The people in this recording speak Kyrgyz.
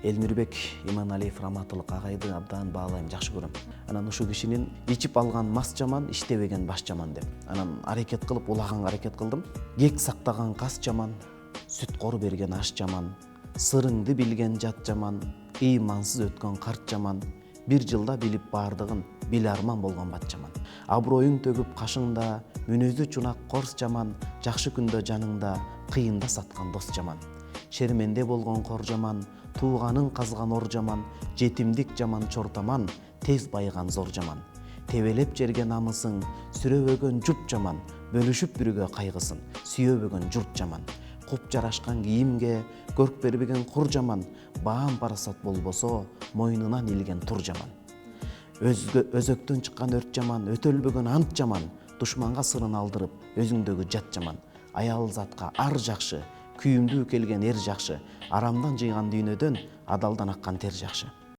Элмирбек Иманалиев раматылык агайды абдан баалайм, жакшы көрөм. Анан ушул кишинин ичип алган мас жаман, иштебеген баш жаман деп. Анан аракет кылып, улаганга аракет кылдым. Кек сактаган кас жаман, сүткор берген аш жаман, сырыңды билген жат жаман, ыймансыз өткөн карт жаман, бир жылда билип бардыгын, бил арман болгон бат жаман. Аброюң төгүп кашыңда, мүнөздү чунак корс жаман, жакшы күндө жаныңда, кыйында саткан дос жаман. Шерменде болгон кор жаман, тууганын казган ор жаман, жетимдик жаман чортаман, тез байыган зор жаман. Тебелеп жерге намысың, сүрөбөгөн жуп жаман, бөлүшүп бүрүгө кайгысын, сүйөбөгөн журт жаман. Куп жарашкан кийимге, көрк бербеген кур жаман, баам парасат болбосо, мойнунан илген тур жаман. Өзөктөн чыккан өрт жаман, өтөлбөгөн ант жаман, душманга сырын алдырып, өзүңдөгү жат жаман. Аял затка ар жакшы, күйүмдүү келген эр жакшы, арамдан жыйган дүйнөдөн адалдан аккан тер жакшы.